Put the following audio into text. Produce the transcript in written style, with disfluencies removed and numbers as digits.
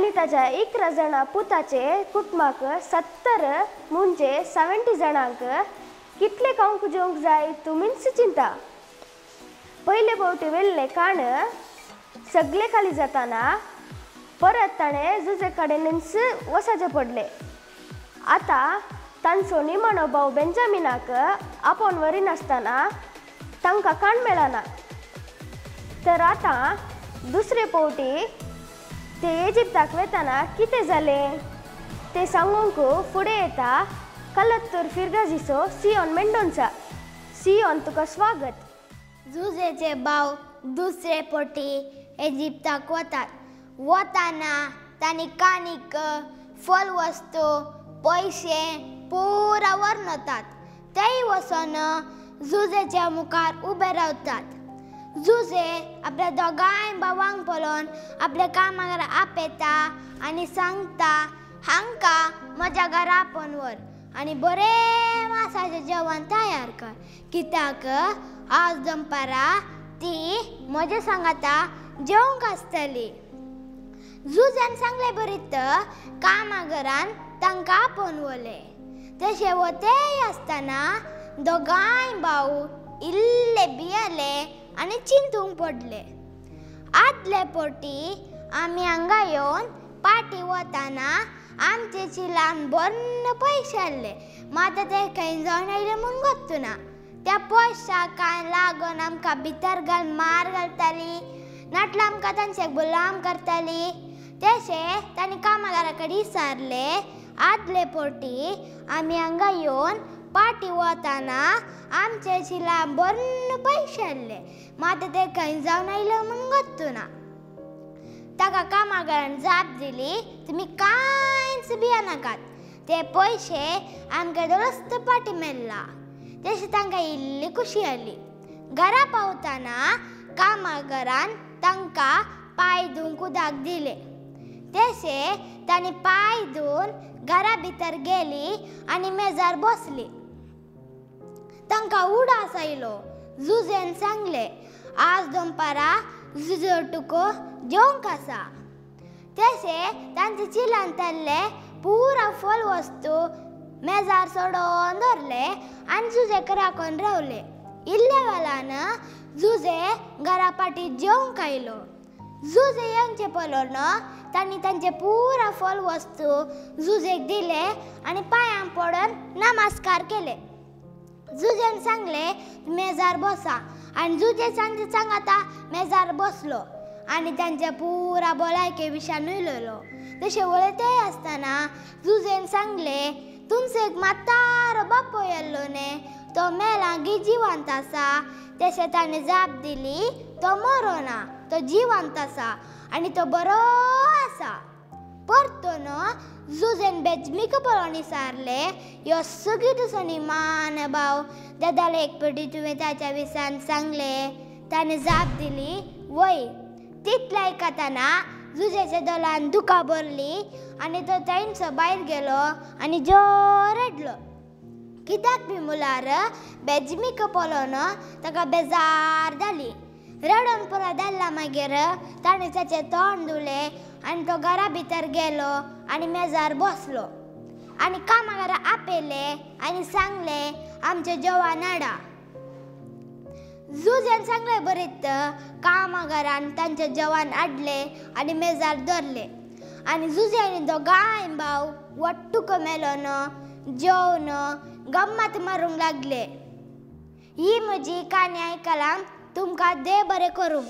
आणि ताच्या 11 जाणां पुताचे कुटुंबाक 70 म्हणजे 70 जाणांक कितले खावंक जेवंक जाय तुमीच चिंता. पयले फावटी वेल्ले काण सगळे खाली जाताना परत ताणें जुजे कडेनच वसाचे पडले. आतां तांचो निमाणो भाव बेंजामिनाक आपोवन वरी नासतना तांकां काण मेळना. तर आतां दुसरे फावटी ते इजिप्ताक वेताना कितें जालें तें सांगूंक फुडें येता कलत्तूर फिरगाजीचो सियोन मेंडोन्सा. सियोन तुका स्वागत. जुजेचे भाव दुसरे फावटी इजिप्ताक वताना तांणी कानीक फल वस्तू पैसे पुरा व्हरून वतात. तेय वचोन जुजेच्या मुखार उबे रावतात. जुजे आपल्या दोगांय भावांक पळोवन आपल्या कामागार आपयता आनी सांगता हांकां म्हज्या घरा आपोवन व्हर आनी बरें मासाचें जेवण तयार कर, कित्याक आज दनपारां ती म्हज्या सांगाता जेवंक आसतली. जुजान सांगलें बरीत कामागारान तांकां आपोवन व्हरले. तशें वतेय आसतना दोगांय भाव इल्ले भियेले आनी चिंतूंक पडले. आदले फावटी आमी हांगा येवन पाटी वताना आमचे चिलान बरे पयशे आहले, मात ते खंय जावन आयले म्हूण गोत्तू ना. त्या पयशाक लागून आमकां भितर घालून मार घालताली, नाटल्यार आमकां तांचे गुलाम करताली. तशें तांणी कामागारा कडेन विचारले. आदले फावटी आमी हांगा येवन पाटी वताना आमचे चिलान बरे पयशे आहले, मात ते खंय जावन आयले म्हूण गोत्तू ना. ताका कामागारान जाप दिली, तुमी कांयच भियेनाकात, ते पयशे आमकां दुरुस्त पाटी मेळ्ळा. तशें तांकां इल्ली खुशी जाली. घरा पावतना कामागारान तांकां पांय धुवंक उदक दिलें. तशें तांणी पांय धुवन घरा भितर गेली आनी मेजार बसली. तांकां उडास आयलो. जुजेन सांगलें, आज दनपारां जुजे तुका जेवंक आसा. तशें तांचे चिलान ताल्ले पुरा फल वस्तू मेजार सोडोवन दवरले आनी जुजेक राखून रावले. इल्ले वेळान जुजे घरा पाटी जेवंक आयलो. जुजे येवचे पळोवन तांणी तांचे पुरा फल वस्तू जुजेक दिले आनी पांयां पडून नमस्कार केले. जुजेन सांगलें, मेजार बसा, आनी जुजे सांजे सांगाता मेजार बसलो आनी तांच्या पुरा भलायके विशयान उलयलो. तशें उलयताय आसतना जुजेन सांगलें, तुमचो एक म्हातारो बापूय येल्लो न्ही, तो मेला गी जिवंत आसा. तशें ताणें जाप दिली, तो मरो ना, तो जिवंत आसा आनी तो बरो आसा. परतून जुजेन बेजमीक पळोवन विचारलें, ह्यो सगळी तुजो निमान भाव दादाले एक फावटी तुवें ताच्या विशयान सांगलें. ताणें जाप दिली, वय. तितलें आयकतना जुजेच्या दोळ्यान दुकां भरली आनी तो थंयचो भायर गेलो आनी जोर रडलो. कित्याक बी म्हळ्यार बेजमीक पळोवन ताका बेजार जाली. रडोन पुरो जाल्ला मागीर ताणें ताचें तोंड धुलें आनी तो घरा भितर गेलो आनी मेजार बसलो आनी कामागारा आपयले आनी सांगलें, आमचें जेवण हाडा. जुजेन सांगलें बरीत कामागारान तांचें जेवण हाडलें आनी मेजार दवरलें आनी जुजे आनी दोगांय भाव वट्टूक मेळोन जेवन गम्मत मारूंक लागले. ही म्हजी काणी आयकलां. तुमकां देव बरें करूं.